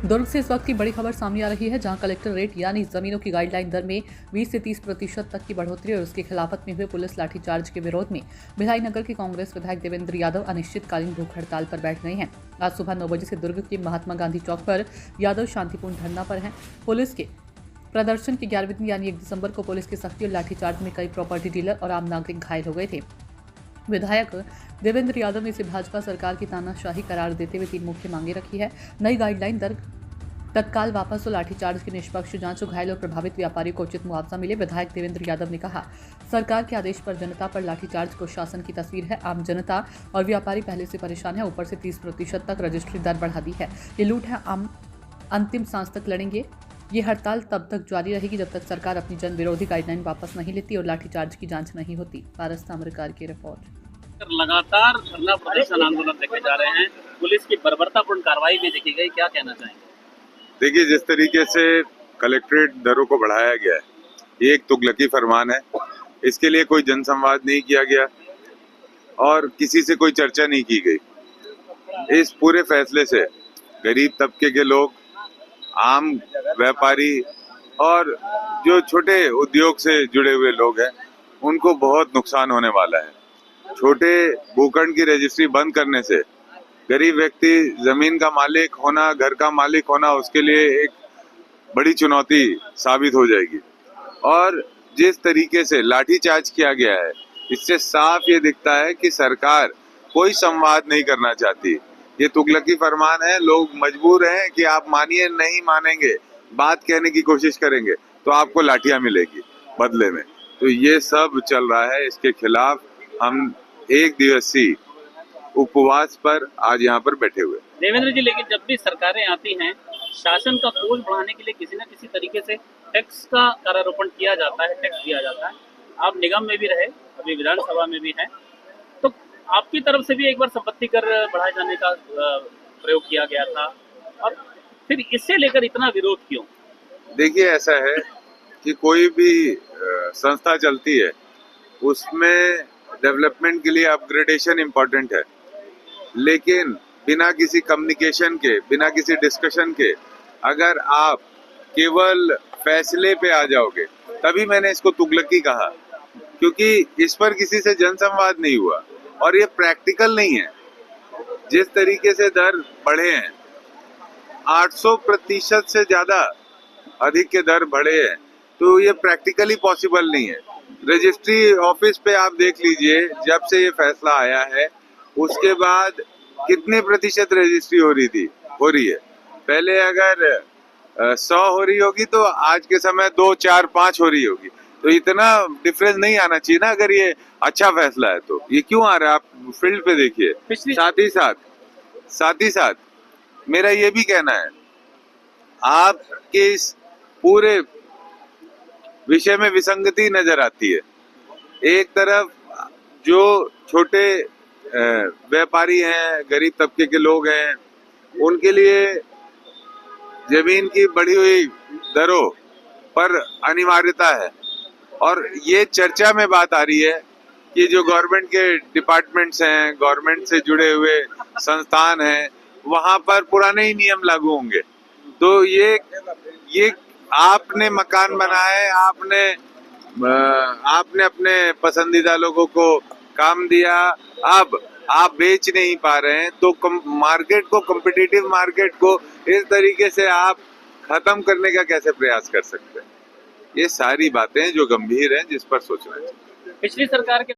दुर्ग से इस वक्त की बड़ी खबर सामने आ रही है, जहां कलेक्टर रेट यानी जमीनों की गाइडलाइन दर में 20 से 30% तक की बढ़ोतरी और उसकी खिलाफत में हुए पुलिस लाठीचार्ज के विरोध में भिलाई नगर के कांग्रेस विधायक देवेंद्र यादव अनिश्चितकालीन भूख हड़ताल पर बैठ गए हैं। आज सुबह 9 बजे से दुर्ग के महात्मा गांधी चौक पर यादव शांतिपूर्ण धरना पर हैं। पुलिस के प्रदर्शन की 11वीं दिन यानी 1 दिसंबर को पुलिस की सख्ती और लाठीचार्ज में कई प्रॉपर्टी डीलर और आम नागरिक घायल हो गए थे। विधायक देवेंद्र यादव ने इसे भाजपा सरकार की तानाशाही करार देते हुए 3 मुख्य मांगे रखी है। नई गाइडलाइन दर तत्काल वापस और लाठीचार्ज की निष्पक्ष जांच और घायल और प्रभावित व्यापारियों को उचित मुआवजा मिले। विधायक देवेंद्र यादव ने कहा, सरकार के आदेश पर जनता पर लाठीचार्ज को शासन की तस्वीर है। आम जनता और व्यापारी पहले से परेशान है, ऊपर से 30% तक रजिस्ट्री दर बढ़ा दी है। ये लूट है, आम अंतिम सांस तक लड़ेंगे। ये हड़ताल तब तक जारी रहेगी जब तक सरकार अपनी जन विरोधी गाइडलाइन वापस नहीं लेती और लाठीचार्ज की जांच नहीं होती। पारस ताम्रकार की रिपोर्ट। लगातार धरना प्रदर्शन आंदोलन देखे जा रहे हैं, पुलिस की बर्बरतापूर्ण कार्रवाई भी देखी गई, क्या कहना चाहेंगे? देखिए, जिस तरीके से कलेक्ट्रेट दरों को बढ़ाया गया है, ये एक तुगलकी फरमान है। इसके लिए कोई जनसंवाद नहीं किया गया और किसी से कोई चर्चा नहीं की गई। इस पूरे फैसले से गरीब तबके के लोग, आम व्यापारी और जो छोटे उद्योग से जुड़े हुए लोग हैं, उनको बहुत नुकसान होने वाला है। छोटे भूखंड की रजिस्ट्री बंद करने से गरीब व्यक्ति जमीन का मालिक होना, घर का मालिक होना, उसके लिए एक बड़ी चुनौती साबित हो जाएगी। और जिस तरीके से लाठीचार्ज किया गया है, इससे साफ ये दिखता है कि सरकार कोई संवाद नहीं करना चाहती। ये तुगलकी फरमान है। लोग मजबूर हैं कि आप मानिए, नहीं मानेंगे, बात कहने की कोशिश करेंगे तो आपको लाठियां मिलेगी बदले में। तो ये सब चल रहा है। इसके खिलाफ हम 1 दिवसीय उपवास पर आज यहाँ पर बैठे हुए। देवेंद्र जी, लेकिन जब भी सरकारें आती हैं, शासन का बोझ बढ़ाने के लिए किसी न किसी तरीके से टैक्स का करारोपण किया जाता है, टैक्स दिया जाता है। आप निगम में भी रहे, अभी विधानसभा में भी हैं, तो आपकी तरफ से भी एक बार संपत्ति कर बढ़ाए जाने का प्रयोग किया गया था, और फिर इससे लेकर इतना विरोध क्यों? देखिए, ऐसा है कि कोई भी संस्था चलती है, उसमें डेवलपमेंट के लिए अपग्रेडेशन इम्पोर्टेंट है, लेकिन बिना किसी कम्युनिकेशन के, बिना किसी डिस्कशन के अगर आप केवल फैसले पे आ जाओगे, तभी मैंने इसको तुगलकी कहा, क्योंकि इस पर किसी से जनसंवाद नहीं हुआ और ये प्रैक्टिकल नहीं है। जिस तरीके से दर बढ़े हैं, 800% से ज्यादा अधिक के दर बढ़े हैं, तो ये प्रैक्टिकली पॉसिबल नहीं है। रजिस्ट्री ऑफिस पे आप देख लीजिए, जब से ये फैसला आया है उसके बाद कितने प्रतिशत रजिस्ट्री हो रही है। पहले अगर 100 हो रही होगी तो आज के समय 2, 4, 5 हो रही होगी। तो इतना डिफरेंस नहीं आना चाहिए ना। अगर ये अच्छा फैसला है तो ये क्यों आ रहा है? आप फील्ड पे देखिए। साथ ही साथ मेरा ये भी कहना है, आपके इस पूरे विषय में विसंगति नजर आती है। एक तरफ जो छोटे व्यापारी हैं, गरीब तबके के लोग हैं, उनके लिए जमीन की बढ़ी हुई दरों पर अनिवार्यता है, और ये चर्चा में बात आ रही है कि जो गवर्नमेंट के डिपार्टमेंट्स हैं, गवर्नमेंट से जुड़े हुए संस्थान हैं, वहां पर पुराने ही नियम लागू होंगे। तो ये आपने मकान बनाया है, आपने अपने पसंदीदा लोगों को काम दिया, अब आप बेच नहीं पा रहे हैं, तो मार्केट को, कॉम्पिटिटिव मार्केट को इस तरीके से आप खत्म करने का कैसे प्रयास कर सकते हैं? ये सारी बातें जो गंभीर हैं, जिस पर सोचना चाहिए। पिछली सरकार के